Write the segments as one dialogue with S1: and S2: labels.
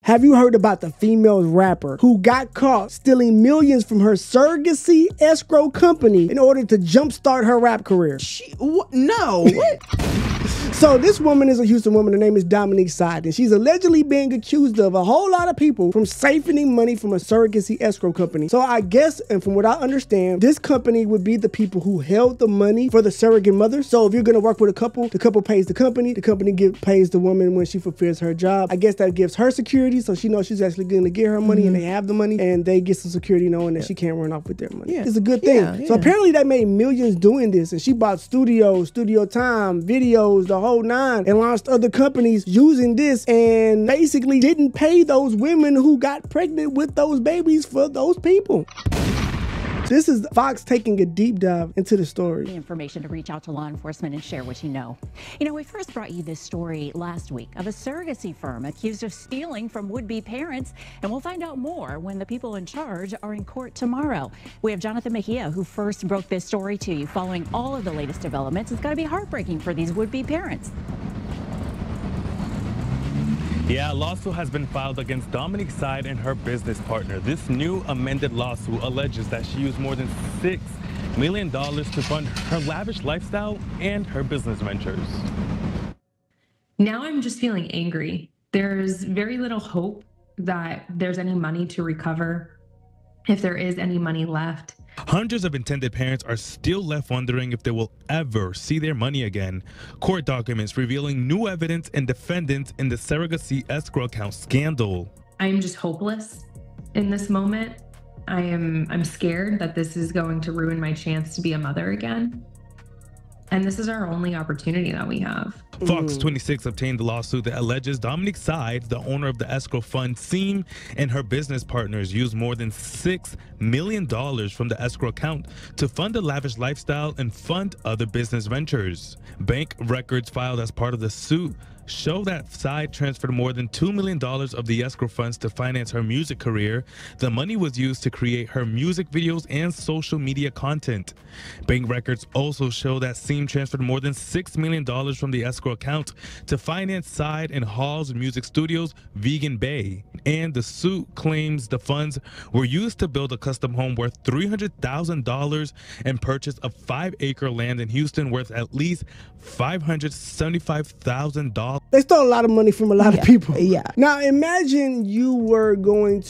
S1: Have you heard about the female rapper who got caught stealing millions from her surrogacy escrow company in order to jumpstart her rap career?
S2: No. What?
S1: So this woman is a Houston woman. Her name is Dominique Side, and she's allegedly being accused of a whole lot of people from siphoning money from a surrogacy escrow company. So I guess, and from what I understand, this company would be the people who held the money for the surrogate mother. So if you're going to work with a couple, the couple pays the company pays the woman when she fulfills her job. I guess that gives her security, so she knows she's actually going to get her money, and they have the money, and they get some security knowing that she can't run off with their money. It's a good thing. So apparently they made millions doing this, and she bought studio time, videos, the whole nine, and launched other companies using this, and basically didn't pay those women who got pregnant with those babies for those people. This is Fox taking a deep dive into the story.
S3: The information to reach out to law enforcement and share what you know. You know, we first brought you this story last week of a surrogacy firm accused of stealing from would-be parents, and we'll find out more when the people in charge are in court tomorrow. We have Jonathan Mejia, who first broke this story to you. Following all of the latest developments, it's got to be heartbreaking for these would-be parents.
S4: Yeah, a lawsuit has been filed against Dominique Side and her business partner. This new amended lawsuit alleges that she used more than $6 million to fund her lavish lifestyle and her business ventures.
S5: Now I'm just feeling angry. There's very little hope that there's any money to recover, if there is any money left.
S4: Hundreds of intended parents are still left wondering if they will ever see their money again. Court documents revealing new evidence and defendants in the surrogacy escrow account scandal.
S5: I'm just hopeless in this moment. I'm scared that this is going to ruin my chance to be a mother again. And this is our only opportunity that we have.
S4: Fox 26 obtained the lawsuit that alleges Dominique Side, the owner of the escrow fund, Seam, and her business partners used more than $6 million from the escrow account to fund a lavish lifestyle and fund other business ventures. Bank records filed as part of the suit show that Side transferred more than $2 million of the escrow funds to finance her music career. The money was used to create her music videos and social media content. Bank records also show that Seam transferred more than $6 million from the escrow account to finance Side and Hall's music studios, Vegan Bay. And the suit claims the funds were used to build a custom home worth $300,000 and purchase a 5-acre land in Houston worth at least $575,000.
S1: They stole a lot of money from a lot of people. Now imagine you were trying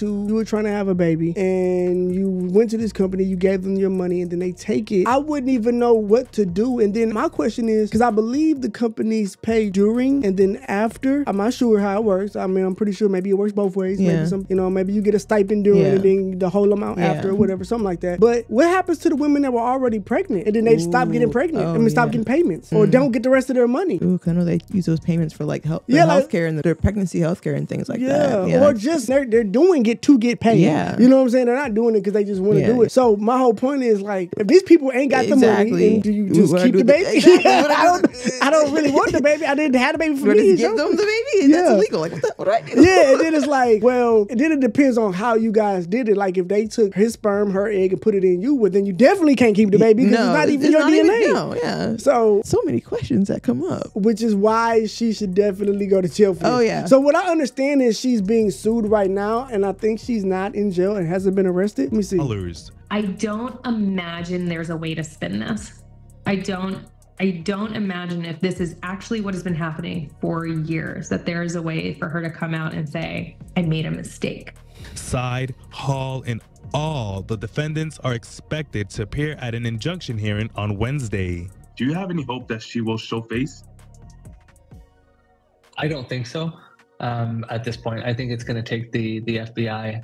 S1: to have a baby, and you went to this company, you gave them your money, and then they take it. I wouldn't even know what to do. And then my question is, because I believe the companies pay during and then after. I'm not sure how it works. I mean, I'm pretty sure maybe it works both ways. Maybe maybe you get a stipend during and then the whole amount after, or whatever, something like that. But what happens to the women that were already pregnant and then they stop getting pregnant? Stop getting payments or don't get the rest of their money?
S2: Ooh, I know they use those payments for like healthcare and their pregnancy healthcare and things like that.
S1: Or just they're doing it to get paid. You know what I'm saying? They're not doing it because they just want to do it. So my whole point is, like, if these people ain't got the money, then do you just keep the baby? I don't really want the baby. I didn't have the baby for me.
S2: Just give them the baby? That's illegal. Like, what do I do?
S1: And then it's like, well, then it depends on how you guys did it. Like, if they took his sperm, her egg, and put it in you, well, then you definitely can't keep the baby because it's not even your DNA. So
S2: many questions that come up.
S1: Which is why she should definitely go to jail for this. So what I understand is she's being sued right now, and I think she's not in jail and hasn't been arrested. Let me see.
S5: I don't imagine there's a way to spin this. I don't imagine, if this is actually what has been happening for years, that there is a way for her to come out and say, I made a mistake.
S4: Side, Hall, and all the defendants are expected to appear at an injunction hearing on Wednesday.
S6: Do you have any hope that she will show face?
S7: I don't think so. At this point, I think it's going to take the FBI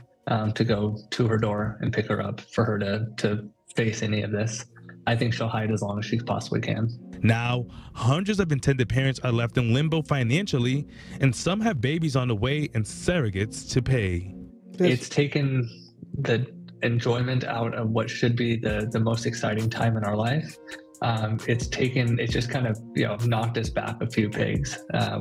S7: to go to her door and pick her up for her to face any of this. I think she'll hide as long as she possibly can.
S4: Now, hundreds of intended parents are left in limbo financially, and some have babies on the way and surrogates to pay.
S7: It's taken the enjoyment out of what should be the most exciting time in our life. It's just kind of, knocked us back a few pegs.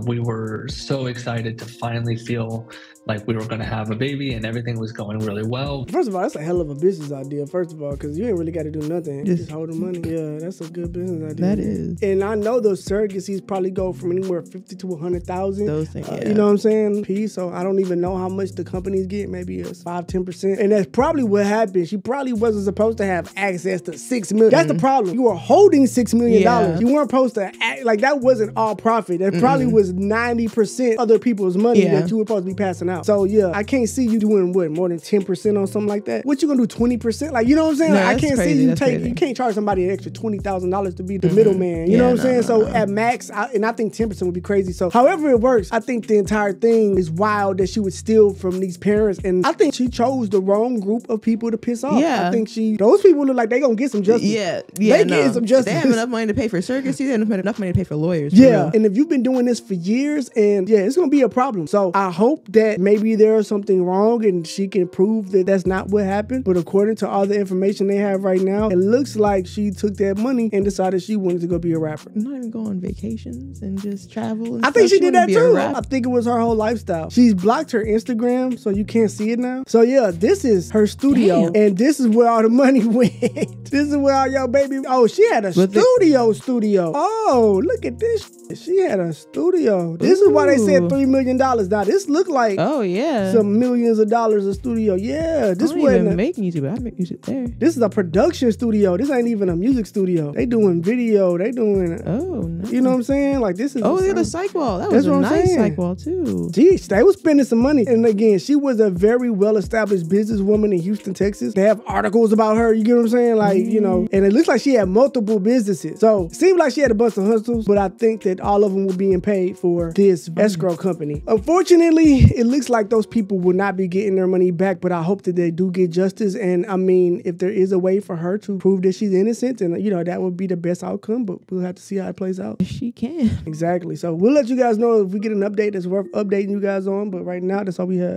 S7: We were so excited to finally feel like we were going to have a baby and everything was going really well.
S1: First of all, that's a hell of a business idea, first of all, because you ain't really got to do nothing. Just hold the money. Yeah, that's a good business idea.
S2: That is.
S1: And I know those surrogacies probably go from anywhere 50 to 100,000.
S2: Those things, yeah.
S1: You know what I'm saying? So I don't even know how much the companies get. Maybe it's 5-10%. And that's probably what happened. She probably wasn't supposed to have access to $6 million. That's the problem. You were holding $6 million.
S2: Yeah.
S1: You weren't supposed to act like that. Wasn't all profit. That probably was 90% other people's money that you were supposed to be passing out. So yeah, I can't see you doing what, more than 10% on something like that. What you gonna do, 20%? Like, you know what I'm saying?
S2: No,
S1: like, I can't see you you can't charge somebody an extra $20,000 to be the middleman. You know what I'm saying? So at max, and I think 10% would be crazy. So however it works, I think the entire thing is wild that she would steal from these parents. And I think she chose the wrong group of people to piss off.
S2: Yeah.
S1: I think those people look like they gonna get some justice. They get some justice.
S2: They have enough money to pay for surrogacy. They have enough money to pay for lawyers.
S1: Yeah. And if you've been doing this for years, and it's gonna be a problem. So I hope that maybe there's something wrong and she can prove that that's not what happened. But according to all the information they have right now, it looks like she took that money and decided she wanted to go be a rapper.
S2: Not even go on vacations and just travel. And
S1: I think she did that too.
S2: I
S1: think it was her whole lifestyle. She's blocked her Instagram, so you can't see it now. So yeah, this is her studio, and this is where all the money went. This is where all your baby. Oh, she had a studio. Oh, look at this. She had a studio. This is why they said $3 million. Now this looked like some millions of dollars of studio. Yeah, this wasn't
S2: even make music, but I make music there.
S1: This is a production studio. This ain't even a music studio. They doing video. They doing
S2: nice.
S1: You know what I'm saying? Like this is
S2: they got a psych wall. That was a nice psych wall too.
S1: Geez, they was spending some money. And again, she was a very well-established businesswoman in Houston, Texas. They have articles about her. You get what I'm saying? Like, and it looks like she had multiple businesses. So it seemed like she had a bunch of hustles, but I think that all of them were being paid for this escrow company. Unfortunately, it looks like those people will not be getting their money back, but I hope that they do get justice. And I mean, if there is a way for her to prove that she's innocent, and that would be the best outcome, but we'll have to see how it plays out.
S2: She can.
S1: Exactly. So we'll let you guys know if we get an update that's worth updating you guys on, but right now, that's all we have.